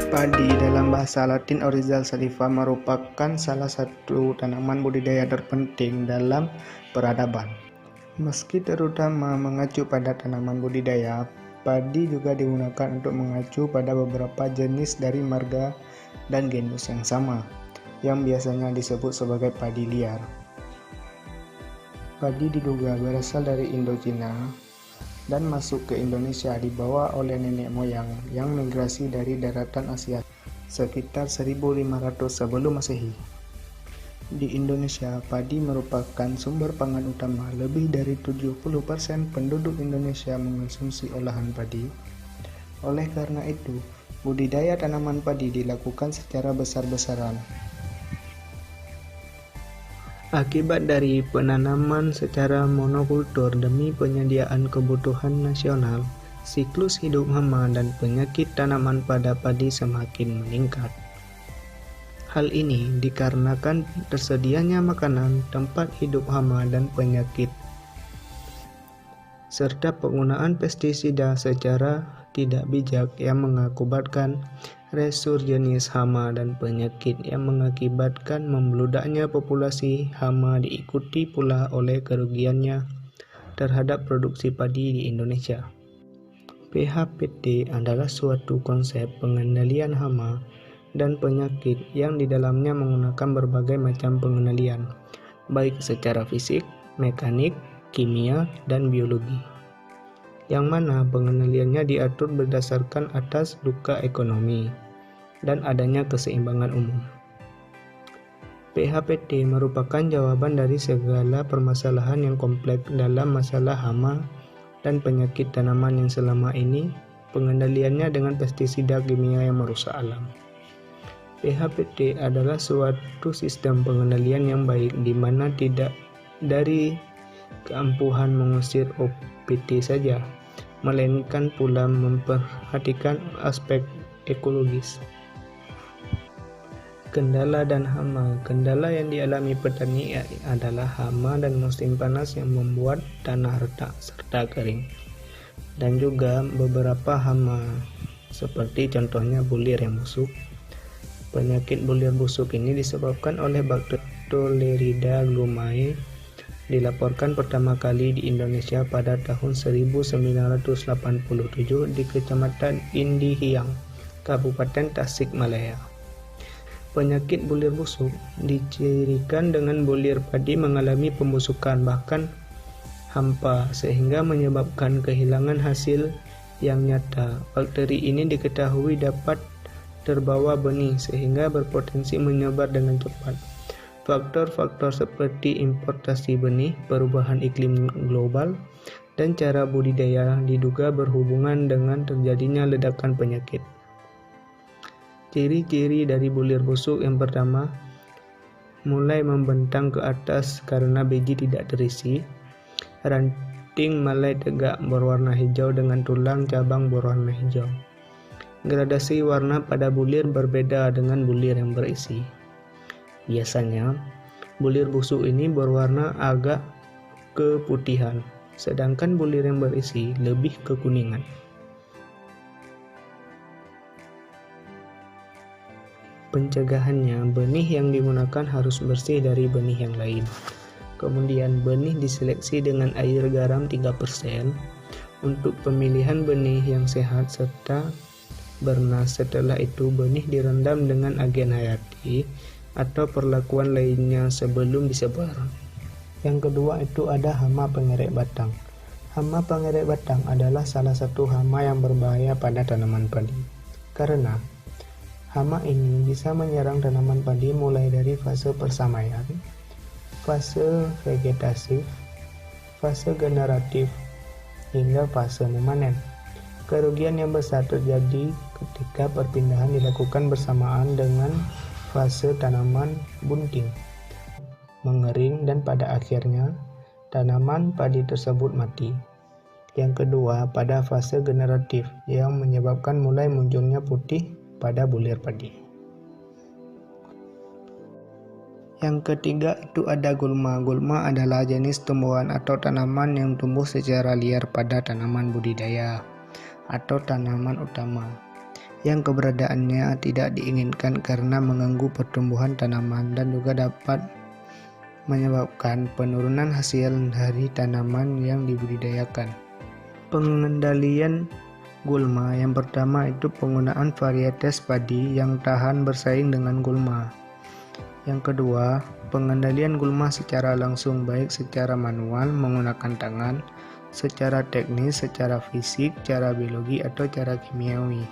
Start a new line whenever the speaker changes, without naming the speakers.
Padi dalam bahasa Latin Oryza sativa merupakan salah satu tanaman budidaya terpenting dalam peradaban. Meski terutama mengacu pada tanaman budidaya, padi juga digunakan untuk mengacu pada beberapa jenis dari marga dan genus yang sama, yang biasanya disebut sebagai padi liar. Padi diduga berasal dari Indochina dan masuk ke Indonesia dibawa oleh nenek moyang yang migrasi dari daratan Asia sekitar 1500 sebelum Masehi. Di Indonesia, padi merupakan sumber pangan utama. Lebih dari 70% penduduk Indonesia mengonsumsi olahan padi. Oleh karena itu, budidaya tanaman padi dilakukan secara besar-besaran. Akibat dari penanaman secara monokultur demi penyediaan kebutuhan nasional, siklus hidup hama dan penyakit tanaman pada padi semakin meningkat. Hal ini dikarenakan tersedianya makanan, tempat hidup hama dan penyakit, serta penggunaan pestisida secara tidak bijak yang mengakibatkan resurgenis hama dan penyakit yang mengakibatkan membludaknya populasi hama, diikuti pula oleh kerugiannya terhadap produksi padi di Indonesia. PHPT adalah suatu konsep pengendalian hama dan penyakit yang di dalamnya menggunakan berbagai macam pengendalian, baik secara fisik, mekanik, kimia, dan biologi, yang mana pengendaliannya diatur berdasarkan atas duka ekonomi dan adanya keseimbangan umum. PHPT merupakan jawaban dari segala permasalahan yang kompleks dalam masalah hama dan penyakit tanaman yang selama ini pengendaliannya dengan pestisida kimia yang merusak alam. PHPT adalah suatu sistem pengendalian yang baik di mana tidak dari keampuhan mengusir OPT saja, melainkan pula memperhatikan aspek ekologis. Kendala dan hama. Kendala yang dialami petani adalah hama dan musim panas yang membuat tanah retak serta kering, dan juga beberapa hama seperti contohnya bulir yang busuk. Penyakit bulir busuk ini disebabkan oleh bakteri Tollerida glumae, dilaporkan pertama kali di Indonesia pada tahun 1987 di Kecamatan Indihiyang, Kabupaten Tasikmalaya. Penyakit bulir busuk dicirikan dengan bulir padi mengalami pembusukan bahkan hampa sehingga menyebabkan kehilangan hasil yang nyata. Bakteri ini diketahui dapat terbawa benih sehingga berpotensi menyebar dengan cepat. Faktor-faktor seperti importasi benih, perubahan iklim global, dan cara budidaya diduga berhubungan dengan terjadinya ledakan penyakit. Ciri-ciri dari bulir busuk yang pertama, mulai membentang ke atas karena biji tidak terisi, ranting mulai tegak berwarna hijau dengan tulang cabang berwarna hijau. Gradasi warna pada bulir berbeda dengan bulir yang berisi. Biasanya, bulir busuk ini berwarna agak keputihan, sedangkan bulir yang berisi lebih kekuningan. Pencegahannya, benih yang digunakan harus bersih dari benih yang lain. Kemudian benih diseleksi dengan air garam 3% untuk pemilihan benih yang sehat serta bernas. Setelah itu benih direndam dengan agen hayati atau perlakuan lainnya sebelum disebar. Yang kedua itu ada hama pengerek batang. Hama pengerek batang adalah salah satu hama yang berbahaya pada tanaman padi. Karena hama ini bisa menyerang tanaman padi mulai dari fase persamaian, fase vegetatif, fase generatif, hingga fase memanen. Kerugian yang besar terjadi ketika perpindahan dilakukan bersamaan dengan fase tanaman bunting, mengering, dan pada akhirnya tanaman padi tersebut mati. Yang kedua, pada fase generatif yang menyebabkan mulai munculnya putih pada bulir padi. Yang ketiga itu ada gulma. Gulma adalah jenis tumbuhan atau tanaman yang tumbuh secara liar pada tanaman budidaya atau tanaman utama yang keberadaannya tidak diinginkan karena mengganggu pertumbuhan tanaman dan juga dapat menyebabkan penurunan hasil dari tanaman yang dibudidayakan. Pengendalian gulma yang pertama itu penggunaan varietas padi yang tahan bersaing dengan gulma. Yang kedua, pengendalian gulma secara langsung baik secara manual menggunakan tangan, secara teknis, secara fisik, cara biologi atau cara kimiawi.